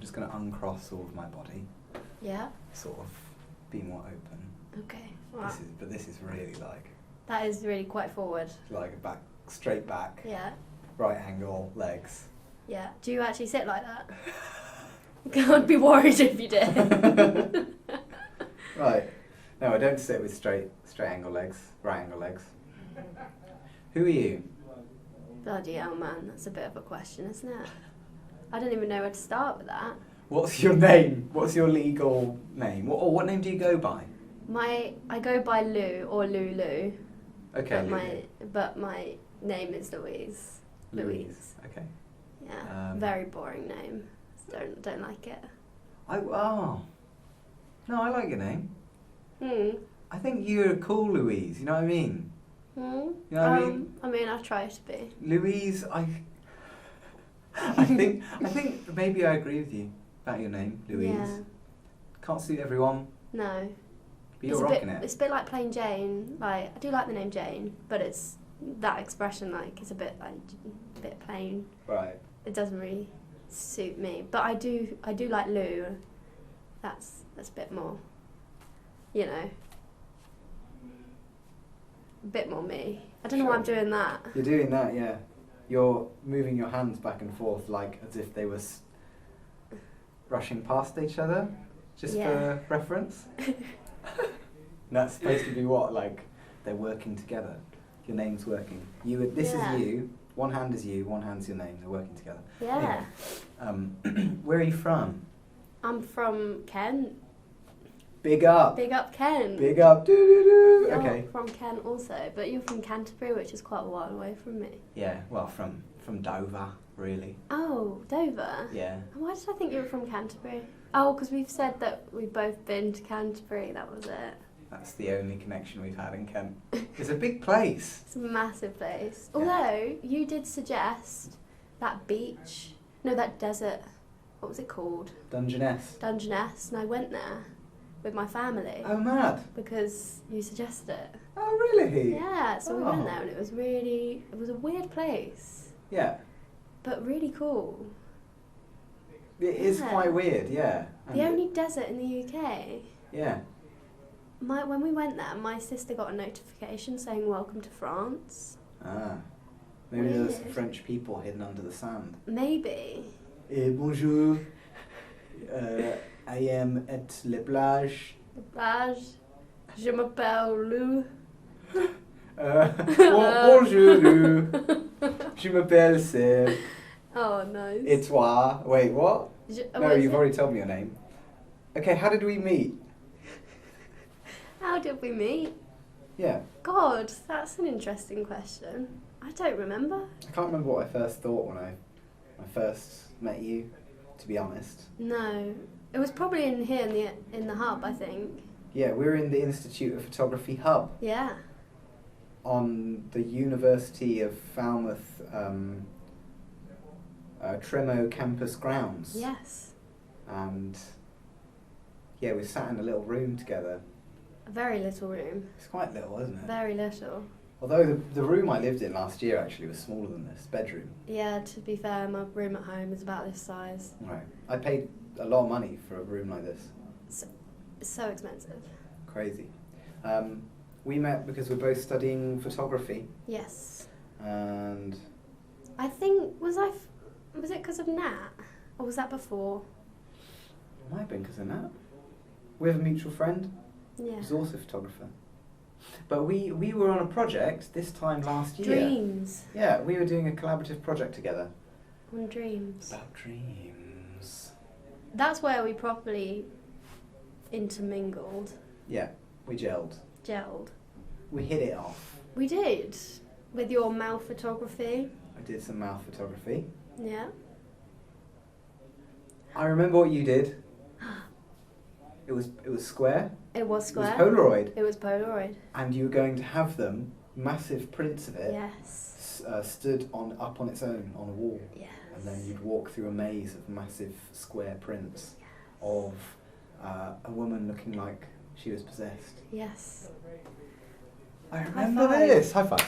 just going to uncross all of my body. Yeah. Sort of be more open. Okay. Wow. This is really like... That is really quite forward. Like a back, straight back. Yeah. Right angle, legs. Yeah. Do you actually sit like that? I'd be worried if you did. Right. No, I don't sit with straight angle legs, right angle legs. Who are you? Bloody hell, man. That's a bit of a question, isn't it? I don't even know where to start with that. What's your name? What's your legal name? What name do you go by? I go by Lou or Lulu. Okay. But my name is Louise. Louise. Okay. Yeah. Very boring name. Don't like it. No, I like your name. Hmm. I think you're cool, Louise. You know what I mean? Hmm. You know what I mean? I try to be. Louise, I think maybe I agree with you about your name, Louise. Yeah. Can't suit everyone. No. But you're rocking It's a bit like plain Jane. Like, I do like the name Jane, but it's that expression, like, it's a bit plain. Right. It doesn't really suit me, but I do like Lou. That's a bit more, you know, a bit more me. I don't know why I'm doing that. You're doing that, yeah. You're moving your hands back and forth like as if they were brushing past each other, just for reference. And that's supposed to be what, like, they're working together. Your name's working. This is you. One hand is you, one hand's your name. They're working together. Yeah. Anyway, where are you from? I'm from Kent. Big up. Big up Kent. Big up. Doo-doo-doo. You're Okay. from Kent also, but you're from Canterbury, which is quite a while away from me. Yeah, well, from Dover, really. Oh, Dover? Yeah. Why did I think you were from Canterbury? Oh, because we've said that we've both been to Canterbury, that was it. That's the only connection we've had in Kent. It's a big place. It's a massive place. Yeah. Although, you did suggest that beach, no, that desert, what was it called? Dungeness. Dungeness, and I went there with my family. Oh, mad. Because you suggested it. Oh, really? Yeah, so we went there and it was a weird place, Yeah. but really cool. It is quite weird, yeah. The only desert in the UK. Yeah. When we went there, my sister got a notification saying "Welcome to France." Ah. Maybe there were some French people hidden under the sand. Maybe. Bonjour. I am at la plage. La plage. Je m'appelle Lou. Bonjour, Lou. Je m'appelle Seb. Oh, nice. Et toi? Wait, what? No, you've already told me your name. Okay, how did we meet? How did we meet? Yeah. God, that's an interesting question. I don't remember. I can't remember what I first thought when I first met you, to be honest. No. It was probably in here in the hub, I think. Yeah, we were in the Institute of Photography Hub. Yeah. On the University of Falmouth Tremo campus grounds. Yes. And yeah, we sat in a little room together. A very little room. It's quite little, isn't it? Very little. Although the room I lived in last year actually was smaller than this bedroom. Yeah, to be fair, my room at home is about this size. Right. I paid a lot of money for a room like this. So expensive. Crazy. We met because we're both studying photography. Yes. And I think, was it because of Nat? Or was that before? it might have been because of that. We have a mutual friend Yeah. who's also a photographer. But we were on a project this time last year. Dreams. Yeah, we were doing a collaborative project together. On dreams. About dreams. That's where we properly intermingled. Yeah, we gelled. Gelled. We hit it off. We did. With your mouth photography. I did some mouth photography. Yeah. I remember what you did. It was square. It was square. It was Polaroid. It was Polaroid. And you were going to have them, massive prints of it, Yes. stood up on its own on a wall. Yes. And then you'd walk through a maze of massive square prints of a woman looking like she was possessed. Yes. I remember five. this. High five.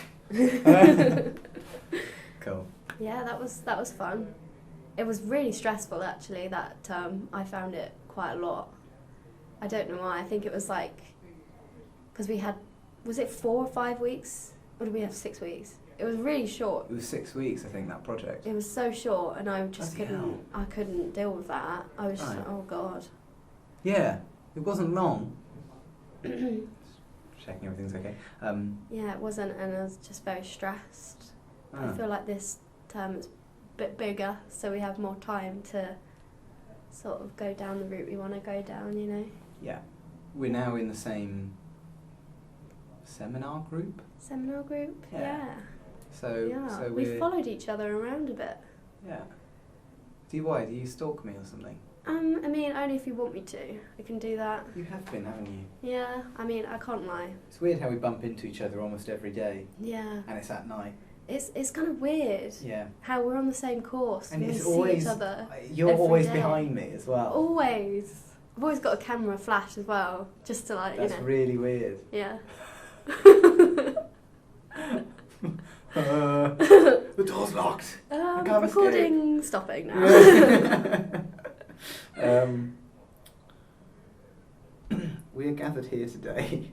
Cool. Yeah, that was fun. It was really stressful actually that term. I found it quite a lot. I don't know why. I think it was like, because we had, was it 4 or 5 weeks? Or did we have 6 weeks? It was really short. It was 6 weeks, I think, that project. It was so short, and I just Bloody hell. I couldn't deal with that. I was just Right. like, oh God. Yeah, it wasn't long. Checking everything's okay. Yeah, it wasn't, and I was just very stressed. I ah. feel like this term is a bit bigger, so we have more time to sort of go down the route we want to go down, you know. Yeah. We're now in the same seminar group. Seminar group, yeah. So We've followed each other around a bit. Yeah. Do you stalk me or something? I mean, only if you want me to. I can do that. You have been, haven't you? Yeah, I mean, I can't lie. It's weird how we bump into each other almost every day, Yeah. and it's at night. It's kind of weird Yeah. how we're on the same course And and we it's see always each other. You're every always day. behind me as well. Always. I've always got a camera flash as well, just to like, That's you know. really weird. Yeah. The door's locked. I can't Recording stopping now. We are gathered here today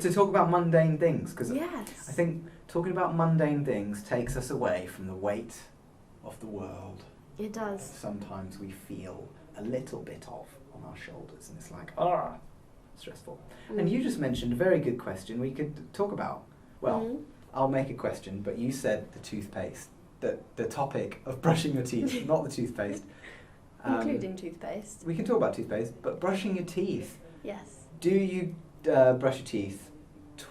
to talk about mundane things, because Yes. I think talking about mundane things takes us away from the weight of the world. It does. Sometimes we feel a little bit of on our shoulders, and it's like, stressful. And you just mentioned a very good question we could talk about. Well, I'll make a question, but you said the toothpaste, the topic of brushing your teeth, not the toothpaste. Including toothpaste. We can talk about toothpaste, but brushing your teeth. Yes. Do you brush your teeth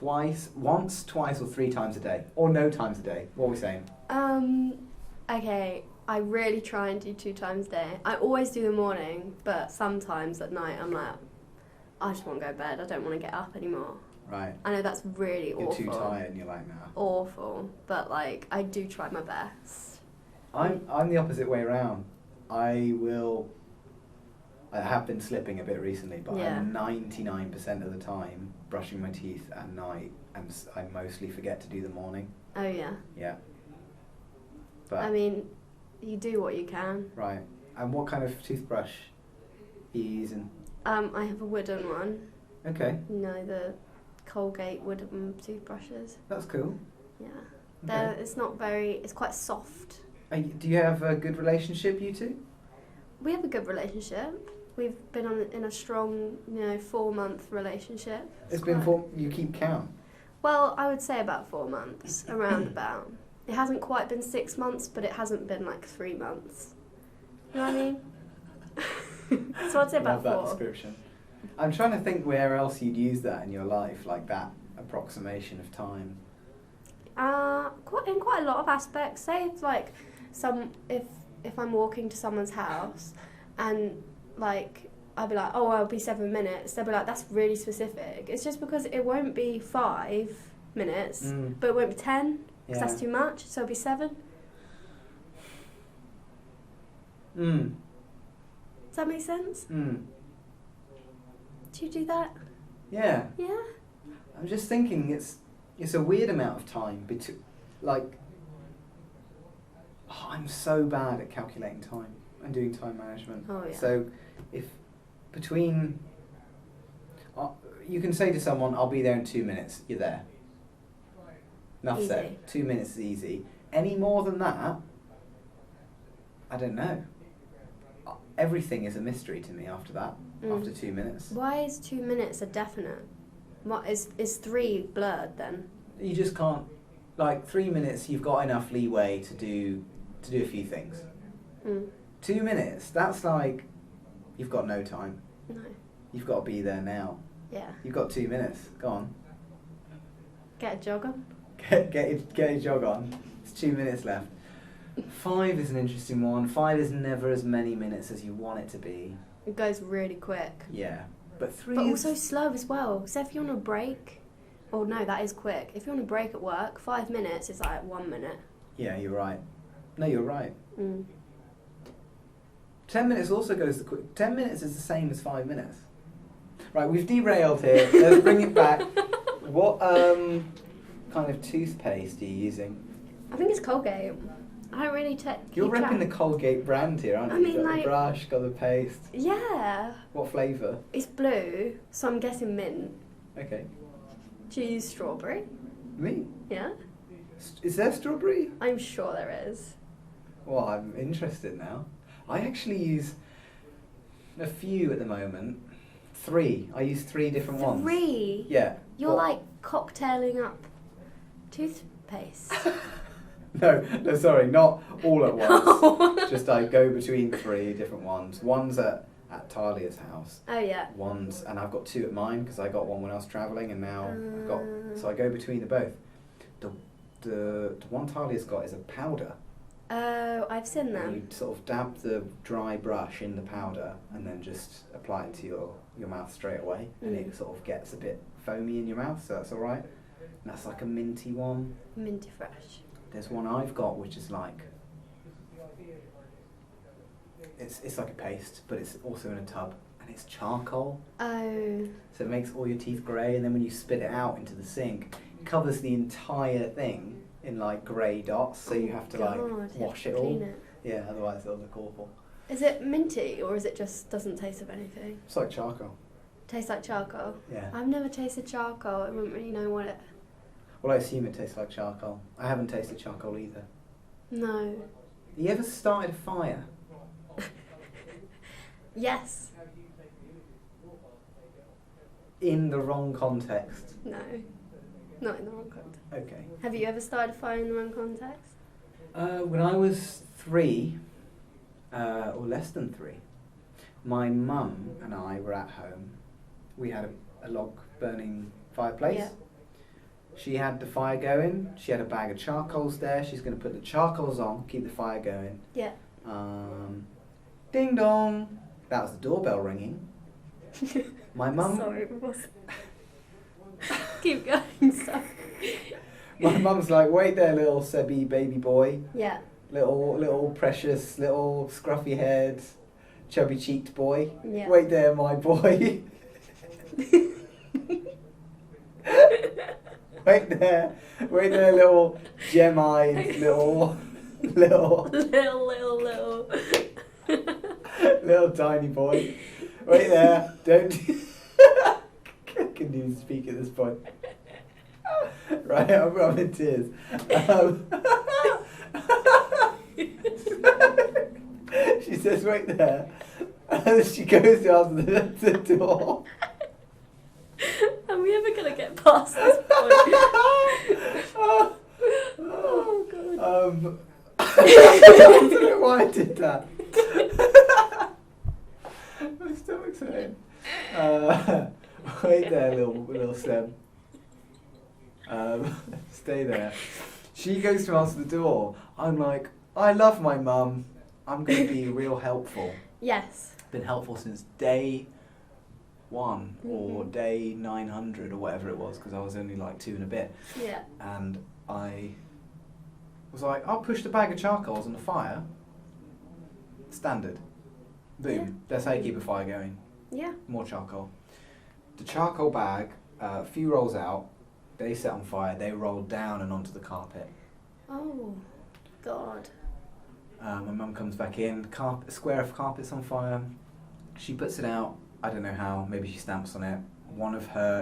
once, twice, or 3 times a day? Or no times a day? What are we saying? Okay, I really try and do 2 times a day. I always do the morning, but sometimes at night I'm like, I just want to go to bed. I don't want to get up anymore. Right. I know that's really You're awful. too tired and you're like, nah. Awful, but like I do try my best. I'm the opposite way around. I have been slipping a bit recently, but Yeah. I'm 99% of the time brushing my teeth at night, and I mostly forget to do the morning. Oh yeah. Yeah. But I mean, you do what you can. right. And what kind of toothbrush are you using? I have a wooden one. Okay, You know, the Colgate wooden toothbrushes. that's cool. Yeah. Okay. It's quite soft. Do you have a good relationship, you two? We have a good relationship. We've been in a strong, 4-month relationship. It's been you keep count. Well, I would say about 4 months, around about. It hasn't quite been 6 months, but it hasn't been like 3 months. You know what I mean? So I'd say about Love that 4. description. I'm trying to think where else you'd use that in your life, like that approximation of time. In quite a lot of aspects. Say if like if I'm walking to someone's house and like I'll be like, oh, I'll be 7 minutes. They'll be like, that's really specific. It's just because it won't be 5 minutes, but it won't be 10 because that's too much. So it'll be 7. Does that make sense? Do you do that? Yeah. Yeah. I'm just thinking it's a weird amount of time I'm so bad at calculating time and doing time management. Oh yeah. So if between you can say to someone, I'll be there in 2 minutes, you're there. Enough Easy. said. 2 minutes is easy. Any more than that, I don't know. Everything is a mystery to me after that, after 2 minutes. Why is 2 minutes a definite? What is 3 blurred then? You just can't, 3 minutes you've got enough leeway to do a few things. 2 minutes, that's like, you've got no time. No. You've got to be there now. Yeah. You've got 2 minutes, go on. Get a jog on. Get your jog on, it's 2 minutes left. 5 is an interesting one. 5 is never as many minutes as you want it to be. It goes really quick. Yeah. But 3 But is... also slow as well. So if you're on a break, no, that is quick. If you're on a break at work, 5 minutes is like 1 minute. Yeah, you're right. No, you're right. 10 10 minutes also goes the quick. 10 minutes is the same as 5 minutes. Right, we've derailed here. Let's bring it back. What kind of toothpaste are you using? I think it's Colgate. I don't really You're repping the Colgate brand here, aren't you? I mean, You've got like, the brush, got the paste. Yeah. What flavour? It's blue, so I'm guessing mint. Okay. Do you use strawberry? Me? Yeah? Is there strawberry? I'm sure there is. Well, I'm interested now. I actually use a few at the moment. 3. I use 3 different ones. 3? Yeah. You're What? like cocktailing up toothpaste. No, sorry, not all at once. Just I go between 3 different ones. One's at Talia's house. Oh yeah. And I've got 2 at mine because I got one when I was travelling, and now I've got. So I go between the both. The one Talia's got is a powder. Oh, I've seen them. And you sort of dab the dry brush in the powder and then just apply it to your mouth straight away, and it sort of gets a bit foamy in your mouth, so that's all right. And that's like a minty one. Minty fresh. There's one I've got which is like it's like a paste, but it's also in a tub, and it's charcoal. Oh. So it makes all your teeth grey, and then when you spit it out into the sink, it covers the entire thing in like grey dots, so you have to like wash it all. Clean it. Yeah, otherwise it'll look awful. Is it minty, or is it just doesn't taste of anything? It's like charcoal. Tastes like charcoal? Yeah. I've never tasted charcoal. I wouldn't really know what it... Well, I assume it tastes like charcoal. I haven't tasted charcoal either. No. You ever started a fire? Yes. In the wrong context? No. Not in the wrong context. Okay. Have you ever started a fire in the wrong context? When I was 3, or less than 3, my mum and I were at home. We had a log burning fireplace. Yeah. She had the fire going. She had a bag of charcoals there. She's going to put the charcoals on, keep the fire going. Yeah. Ding dong. That was the doorbell ringing. My mum. Sorry, it wasn't. Keep going, sorry. My mum's like, wait there, little Sebby baby boy. Yeah. Little precious, little scruffy haired, chubby cheeked boy. Yeah. Wait there, my boy. Wait there, little gem-eyed, little tiny boy. Wait there, don't. Can you speak at this point? Right, I'm in tears. She says, wait there. And she goes down to the door. Are we ever going to get past this point? Oh, God. I don't know why I did that. My stomach's hurting. Wait there, little Seb. Stay there. She goes to answer the door. I'm like, I love my mum. I'm going to be real helpful. Yes. Been helpful since day 1 or day 900 or whatever it was, because I was only like 2 and a bit. Yeah. And I was like, I'll push the bag of charcoals on the fire. Standard. Boom. Yeah. That's how you keep a fire going. Yeah. More charcoal. The charcoal bag, a few rolls out, they set on fire, they rolled down and onto the carpet. Oh, God. My mum comes back in, a square of carpet's on fire. She puts it out, I don't know how, maybe she stamps on it.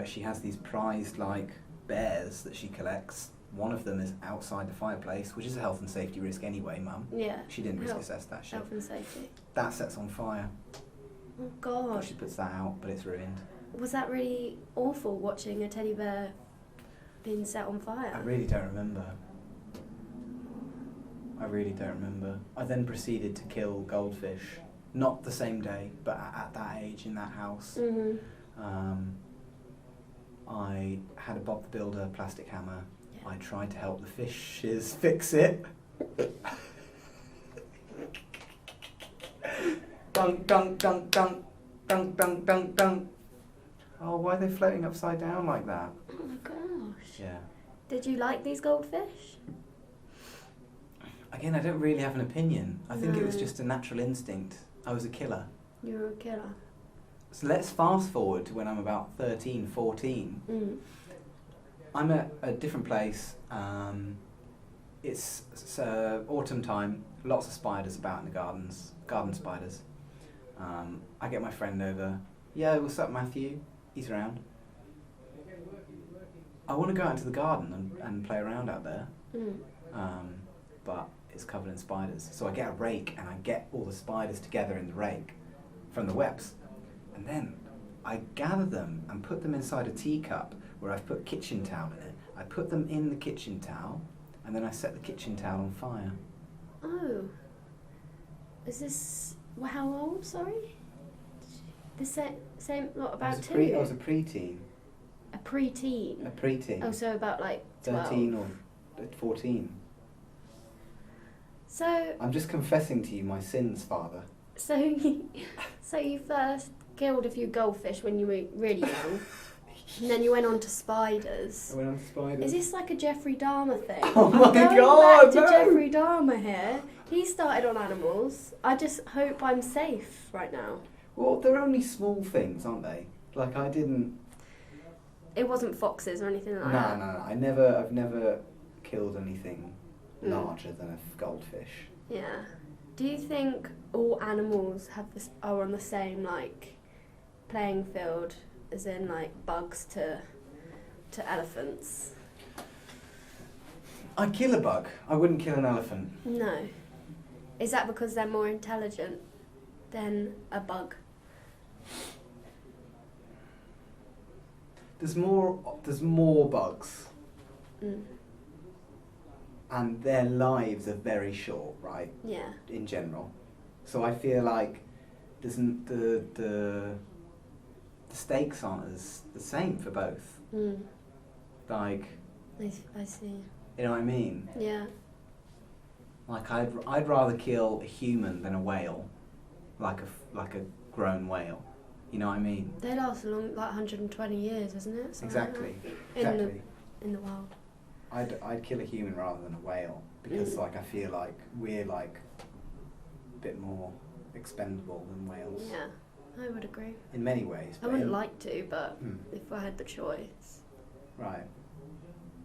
She has these prized like bears that she collects. One of them is outside the fireplace, which is a health and safety risk anyway, Mum. Yeah. She didn't risk assess that shit. Health and safety. That sets on fire. Oh, God. She puts that out, but it's ruined. Was that really awful, watching a teddy bear being set on fire? I really don't remember. I then proceeded to kill goldfish. Not the same day, but at that age in that house. Mm-hmm. I had a Bob the Builder plastic hammer. Yeah. I tried to help the fishes fix it. Dunk, dunk, dunk, dunk, dunk, dunk, dunk, dunk. Oh, why are they floating upside down like that? Oh my gosh. Yeah. Did you like these goldfish? Again, I don't really have an opinion. I think it was just a natural instinct. I was a killer. You were a killer. So let's fast forward to when I'm about 13, 14. I'm at a different place. it's autumn time. Lots of spiders about in the gardens. Garden spiders. I get my friend over. Yeah, what's up, Matthew? He's around. I want to go out into the garden and play around out there. But it's covered in spiders. So I get a rake and I get all the spiders together in the rake from the webs. And then I gather them and put them inside a teacup where I've put kitchen towel in it. I put them in the kitchen towel and then I set the kitchen towel on fire. Oh. Is this... Well, how old, sorry? The same, not about two? I was a preteen. A preteen? A preteen. Oh, so about like 12. 13 or 14. So... I'm just confessing to you my sins, Father. So you first killed a few goldfish when you were really young, and then you went on to spiders. I went on to spiders. Is this like a Jeffrey Dahmer thing? Oh my I'm God, going back to no! Jeffrey Dahmer here. He started on animals. I just hope I'm safe right now. Well, they're only small things, aren't they? Like I didn't... It wasn't foxes or anything like No. that. I've never killed anything larger than a goldfish. Yeah. Do you think all animals are on the same like playing field, as in like bugs to elephants? I'd kill a bug. I wouldn't kill an elephant. No. Is that because they're more intelligent than a bug? There's more bugs. And their lives are very short, right? Yeah. In general. So I feel like the stakes aren't the same for both. Like, I see. you know what I mean? Yeah. Like I'd rather kill a human than a whale, like a grown whale. You know what I mean? They last a long, like 120 years, isn't it? Something Exactly. like that. Exactly. In the wild. I'd kill a human rather than a whale because like I feel like we're like a bit more expendable than whales. Yeah, I would agree. In many ways. I wouldn't like to, but Hmm. if I had the choice, Right.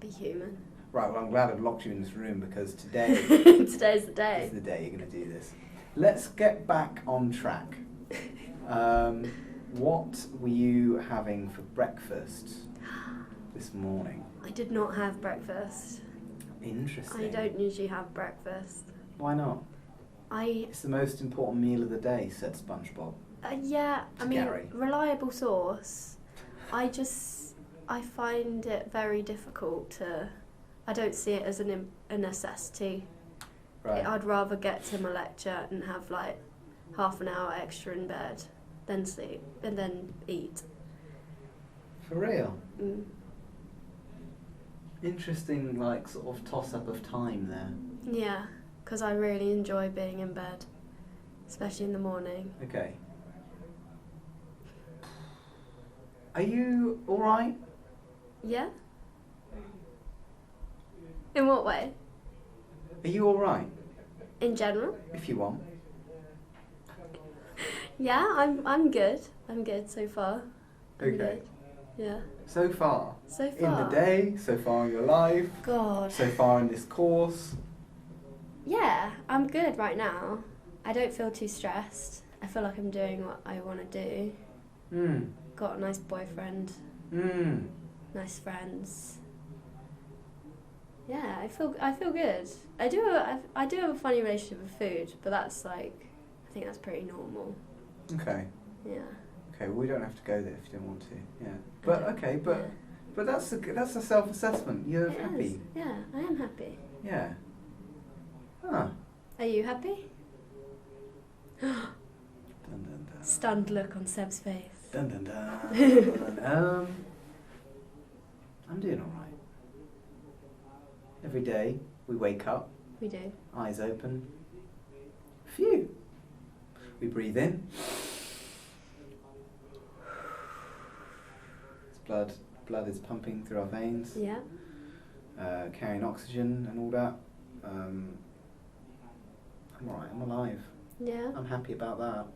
be human. Right, well I'm glad I've locked you in this room because today Today's the day. is the day you're going to do this. Let's get back on track. What were you having for breakfast this morning? I did not have breakfast. Interesting. I don't usually have breakfast. Why not? I It's the most important meal of the day, said SpongeBob. yeah, I mean, Gary. reliable source. I find it very difficult to. I don't see it as a necessity. Right. I'd rather get to my lecture and have like half an hour extra in bed than sleep and then eat. For real? Mm. Interesting, like, sort of toss-up of time there. Yeah, because I really enjoy being in bed, especially in the morning. Okay. Are you alright? Yeah? In what way? Are you alright? In general? If you want. Yeah, I'm good. I'm good so far. I'm Okay. good. Yeah. So far. So far. In the day, so far in your life, God. so far in this course. Yeah, I'm good right now. I don't feel too stressed. I feel like I'm doing what I want to do. Got a nice boyfriend. Nice friends. Yeah, I feel good. I do have a funny relationship with food, but that's like, I think that's pretty normal. Okay. Yeah. Okay, well, we don't have to go there if you don't want to. Yeah. But okay, but that's a self-assessment. You're It happy. is. Yeah, I am happy. Yeah. Huh. Are you happy? Dun, dun, dun. Stunned look on Seb's face. Dun, dun, dun. I'm doing all right. Every day we wake up, We do. eyes open. Phew. We breathe in. Blood is pumping through our veins, Yeah. carrying oxygen and all that. I'm alright, I'm alive. Yeah. I'm happy about that.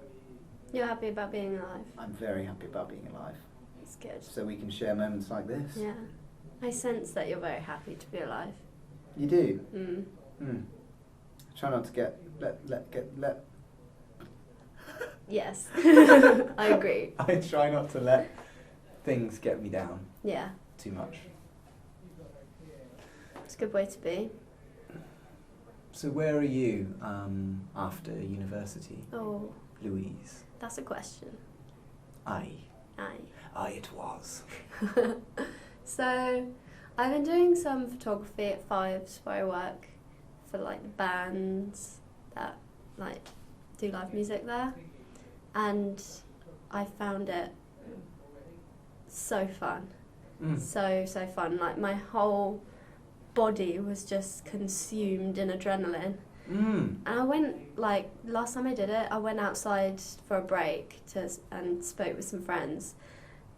You're happy about being alive. I'm very happy about being alive. It's good. So we can share moments like this. Yeah. I sense that you're very happy to be alive. You do? Mm. Try not to get let. Yes, I agree. I try not to let things get me down Yeah, too much. it's a good way to be. So where are you after university, Oh, Louise? that's a question. Aye, it was. So, I've been doing some photography at Fives where I work for like the bands that like do live music there, and I found it so fun. So fun. Like my whole body was just consumed in adrenaline. And I went, like, last time I did it, I went outside for a break and spoke with some friends.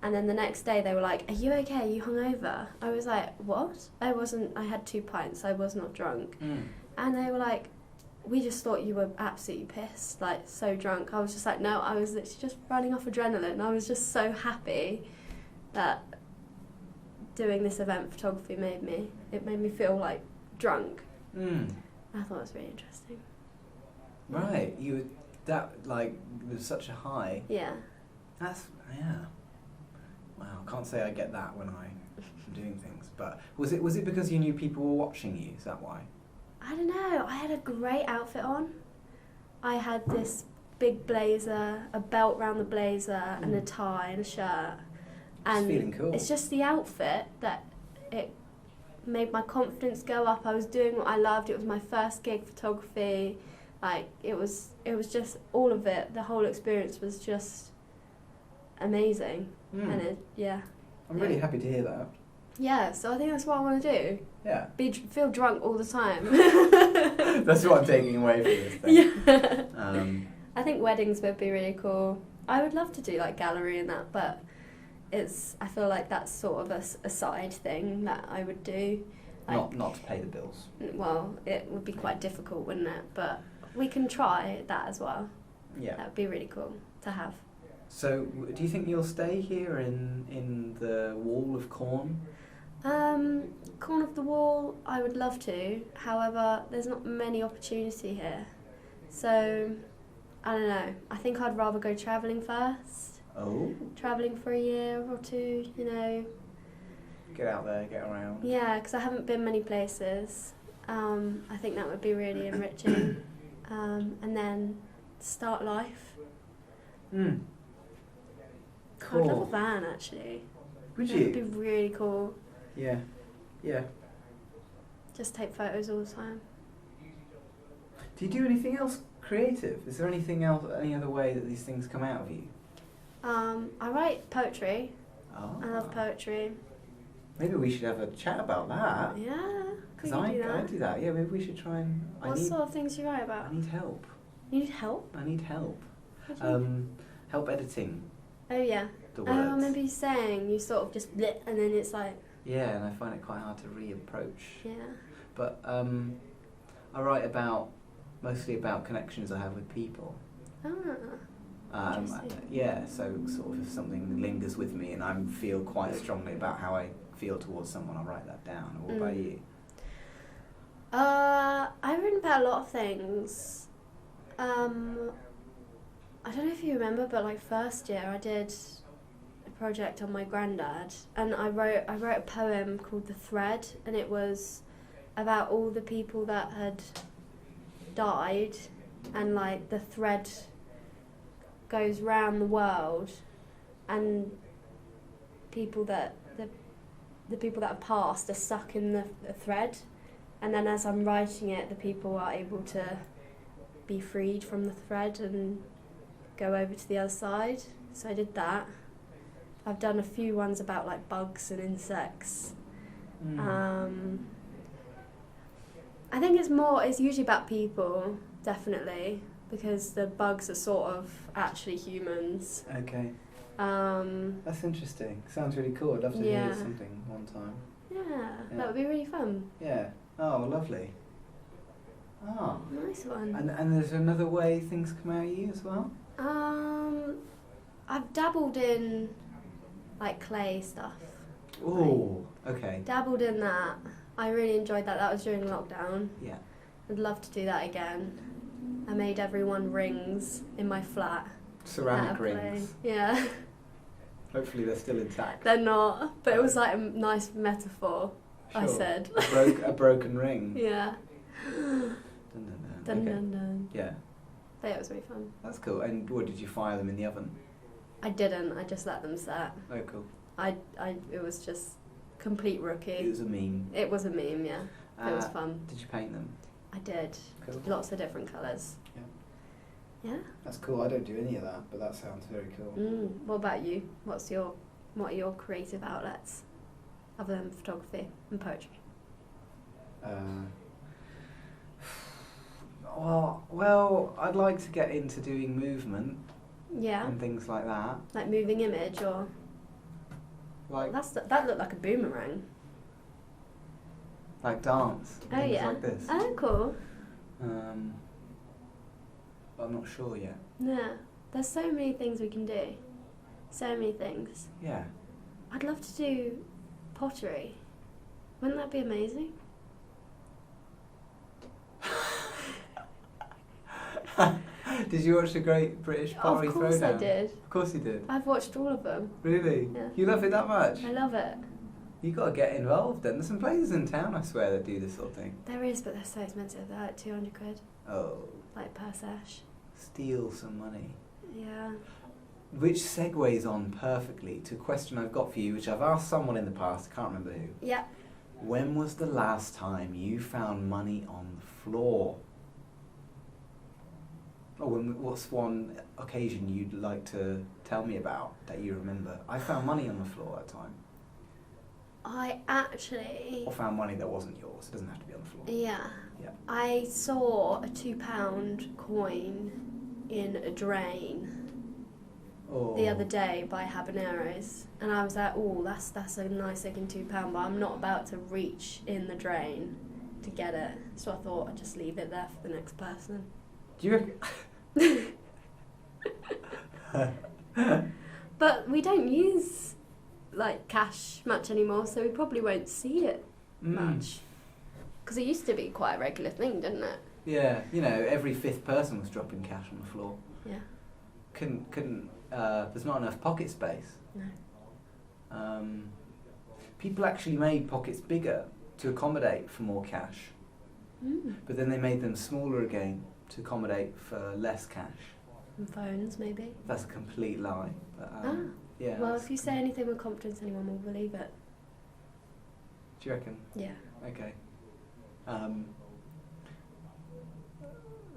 And then the next day they were like, "Are you okay? Are you hungover?" I was like, "What?" I had 2 pints, I was not drunk. And they were like, "We just thought you were absolutely pissed, like so drunk." I was just like, no, I was literally just running off adrenaline. I was just so happy that doing this event photography made me feel like drunk. I thought it was really interesting. Right, it was such a high. Yeah. Yeah. Wow, I can't say I get that when I'm doing things. But was it because you knew people were watching you? Is that why? I don't know. I had a great outfit on. I had this big blazer, a belt round the blazer, and a tie and a shirt. And feeling cool. It's just the outfit that it made my confidence go up. I was doing what I loved. It was my first gig photography. Like it was just all of it. The whole experience was just amazing. And I'm really happy to hear that. Yeah, so I think that's what I want to do. Yeah. Feel drunk all the time. That's what I'm taking away from this thing. Yeah. I think weddings would be really cool. I would love to do like gallery and that, but I feel like that's sort of a side thing that I would do. Like, not to pay the bills. Well, it would be quite difficult, wouldn't it? But we can try that as well. Yeah. That would be really cool to have. So, do you think you'll stay here in the Wall of Corn? Corn of the Wall, I would love to. However, there's not many opportunity here. So, I don't know. I think I'd rather go travelling first. Oh. Travelling for a year or two, you know. Get out there, get around. Yeah, because I haven't been many places. I think that would be really enriching. And then start life. Cool. I'd love a van, actually. Would you? It would be really cool. Yeah. Yeah. Just take photos all the time. Do you do anything else creative? Is there anything else, any other way that these things come out of you? I write poetry. Oh. I love poetry. Maybe we should have a chat about that. Yeah. Because I do that. Yeah, maybe we should try and... What sort of things do you write about? I need help. You need help? I need help. What do you mean? Help editing Oh, yeah. the I words. remember you saying you sort of just bleh, and then it's like... Yeah, and I find it quite hard to reapproach. Yeah. But I write mostly about connections I have with people. Interesting. Yeah, so sort of if something lingers with me and I feel quite strongly about how I feel towards someone, I'll write that down. What about you? I've written about a lot of things. I don't know if you remember, but like first year I did a project on my granddad, and I wrote a poem called The Thread, and it was about all the people that had died, and like the thread goes round the world, and people that the people that have passed are stuck in the thread, and then as I'm writing it, the people are able to be freed from the thread and go over to the other side. So I did that. I've done a few ones about like bugs and insects. I think it's usually about people, definitely, because the bugs are sort of actually humans. Okay. That's interesting. Sounds really cool. I'd love to hear something one time. Yeah, that would be really fun. Yeah. Oh, lovely. Oh. Nice one. And there's another way things come out of you as well? I've dabbled in like clay stuff. Oh, okay. Dabbled in that. I really enjoyed that. That was during lockdown. Yeah. I'd love to do that again. I made everyone rings in my flat. Ceramic Play. rings. Yeah. Hopefully they're still intact. They're not, but it was like a nice metaphor. Sure. I said. A broken ring. Yeah. Dun, dun, Dun okay. dun dun. Yeah. But it was really fun. That's cool. And what, did you fire them in the oven? I didn't. I just let them set. Oh, cool. It was just complete rookie. It was a meme. It was a meme, yeah. It was fun. Did you paint them? I did. Cool. Lots of different colours. Yeah. Yeah. That's cool. I don't do any of that, but that sounds very cool. What about you? What are your creative outlets other than photography and poetry? Well, I'd like to get into doing movement Yeah. and things like that. Like moving image or Like that looked like a boomerang. like dance. Oh Things yeah. like this. Oh cool. I'm not sure yet. Yeah. There's so many things we can do. So many things. Yeah. I'd love to do pottery. Wouldn't that be amazing? Did you watch the Great British Pottery Of course Throwdown? I did. Of course you did. I've watched all of them. Really? Yeah. You love it that much? I love it. You got to get involved then. There's some places in town, I swear, that do this sort of thing. There is, but they're so expensive. They're like 200 quid, Oh, like per sesh. steal some money. Yeah. Which segues on perfectly to a question I've got for you, which I've asked someone in the past, I can't remember who. Yeah. When was the last time you found money on the floor? Or what's one occasion you'd like to tell me about that you remember? I found money on the floor at a time. I actually. Or found money that wasn't yours. It doesn't have to be on the floor. Yeah. Yeah. I saw a £2 coin in a drain Oh. the other day by Habaneros, and I was like, oh, that's a nice looking £2, but I'm not about to reach in the drain to get it. So I thought I'd just leave it there for the next person. Do you reckon? But we don't use like cash much anymore, so we probably won't see it much. Because it used to be quite a regular thing, didn't it? Yeah, you know, every fifth person was dropping cash on the floor. Yeah. Couldn't. There's not enough pocket space. No. People actually made pockets bigger to accommodate for more cash, but then they made them smaller again to accommodate for less cash. And phones, maybe. That's a complete lie. But, yeah. Well, if you say anything with confidence, anyone will believe it. Do you reckon? Yeah. Okay.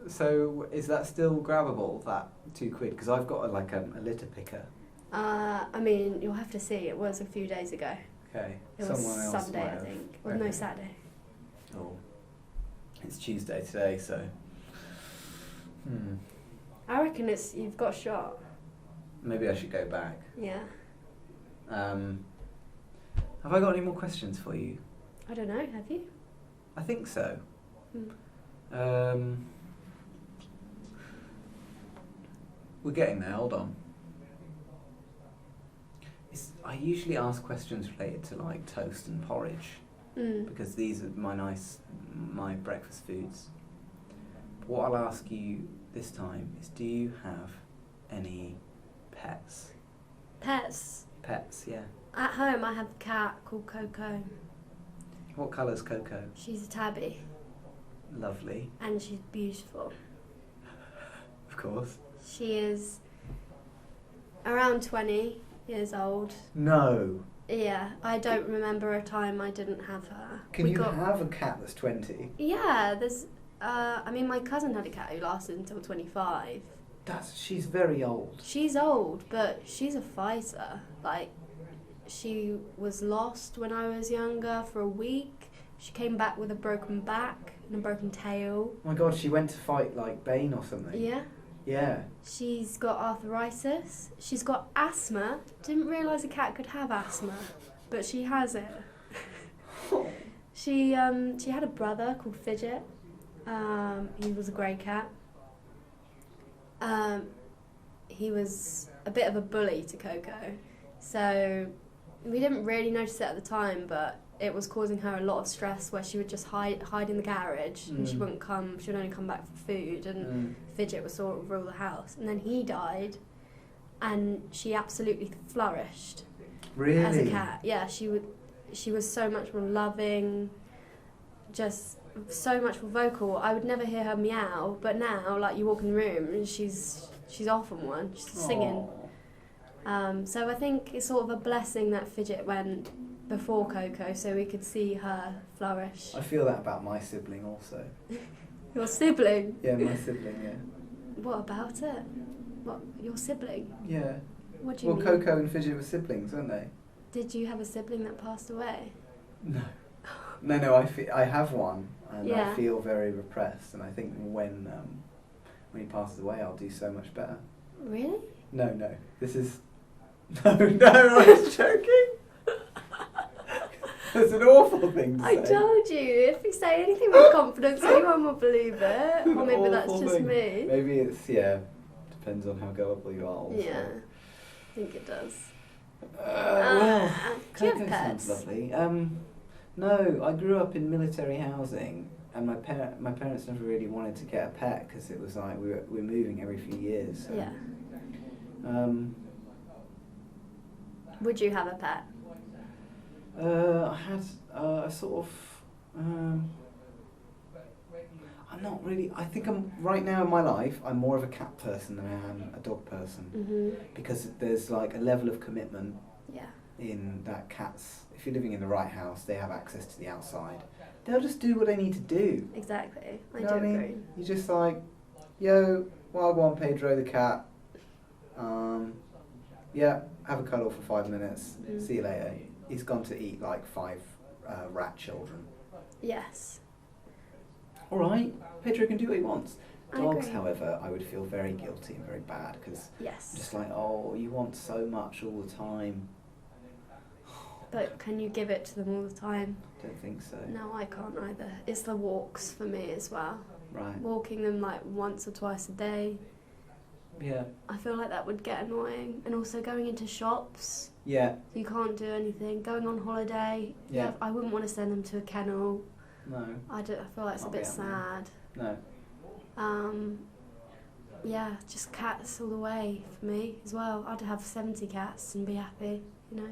So is that still grabbable, that £2? Because I've got a litter picker. I mean, you'll have to see. It was a few days ago. Okay. It Someone was else Sunday, might I have. think. Well, no, Okay. Saturday. Oh. It's Tuesday today, so. I reckon you've got shot. Maybe I should go back. Yeah. Have I got any more questions for you? I don't know. Have you? I think so. We're getting there, hold on. I usually ask questions related to like toast and porridge, because these are my breakfast foods. But what I'll ask you this time is, do you have any pets? Pets. Pets, yeah. At home, I have a cat called Coco. What colour's Coco? She's a tabby. Lovely. And she's beautiful. Of course. She is around 20 years old. No. Yeah, I don't remember a time I didn't have her. Can you have a cat that's 20? Yeah, there's. I mean, my cousin had a cat who lasted until 25. She's very old. She's old, but she's a fighter. Like, she was lost when I was younger for a week. She came back with a broken back and a broken tail. Oh my god, she went to fight like Bane or something. Yeah. Yeah. She's got arthritis. She's got asthma. Didn't realise a cat could have asthma, but she has it. She had a brother called Fidget. He was a grey cat. He was a bit of a bully to Coco, so we didn't really notice it at the time, but it was causing her a lot of stress where she would just hide in the garage and she would only come back for food, and Fidget would sort of rule the house. And then he died and she absolutely flourished. Really? As a cat. Yeah, she was so much more loving, just so much more vocal. I would never hear her meow, but now, like, you walk in the room and she's off on one, she's singing. So I think it's sort of a blessing that Fidget went before Coco, so we could see her flourish. I feel that about my sibling also. Your sibling? Yeah, my sibling, yeah. What about it? What, your sibling? Yeah. What do you mean? Well, Coco and Fidget were siblings, weren't they? Did you have a sibling that passed away? No. No, I have one, and Yeah. I feel very repressed, and I think when he passes away, I'll do so much better. Really? No, this is... No, I was joking! It's an awful thing to say. I told you, if you say anything with confidence, anyone will believe it. Or maybe that's just thing. me. Maybe it's, depends on how gullible you are also. Yeah, I think it does. Well, do you have Coco pets? sounds lovely. No, I grew up in military housing, and my parents never really wanted to get a pet because it was like we're moving every few years. So. Yeah. Would you have a pet? I had a sort of. I'm not really. I think right now in my life, I'm more of a cat person than I am a dog person, because there's like a level of commitment. Yeah. In that cats, if you're living in the right house, they have access to the outside. They'll just do what they need to do. Exactly. I You know do what I mean? agree. You're just like, yo, wagwan Pedro the cat. Yeah, have a cuddle for 5 minutes. See you later. He's gone to eat like 5 rat children. Yes. All right, Pedro can do what he wants. I Dogs, agree. however, I would feel very guilty and very bad because Yes. just like, oh, you want so much all the time. But can you give it to them all the time? Don't think so. No, I can't either. It's the walks for me as well. Right. Walking them like once or twice a day. Yeah. I feel like that would get annoying. And also going into shops. Yeah. You can't do anything. Going on holiday. Yeah. I wouldn't want to send them to a kennel. No. I feel like it's a Can't bit be sad. No. Yeah, just cats all the way for me as well. I'd have 70 cats and be happy, you know.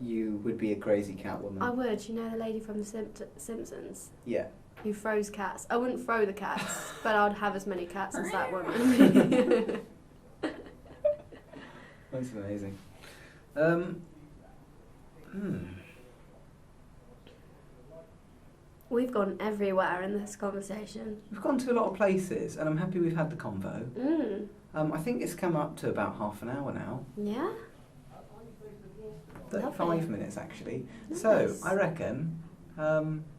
You would be a crazy cat woman. I would, you know the lady from The Simpsons? Yeah. Who throws cats. I wouldn't throw the cats, but I'd have as many cats as that woman. That's amazing. We've gone everywhere in this conversation. We've gone to a lot of places, and I'm happy we've had the convo. I think it's come up to about half an hour now. Yeah? 35 Lovely. minutes, actually. Nice. So, I reckon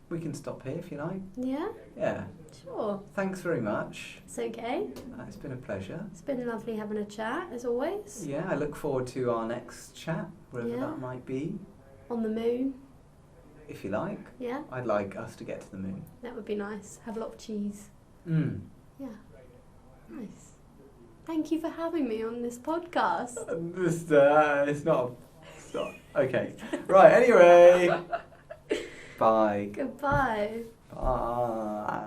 we can stop here if you like. Yeah? Yeah. Sure. Thanks very much. It's okay. It's been a pleasure. It's been lovely having a chat, as always. Yeah, I look forward to our next chat, wherever Yeah. that might be, On the moon. if you like. Yeah? I'd like us to get to the moon. That would be nice. Have a lot of cheese. Mm. Yeah. Nice. Thank you for having me on this podcast. It's not. Okay. Right, anyway. Bye. Goodbye. Bye.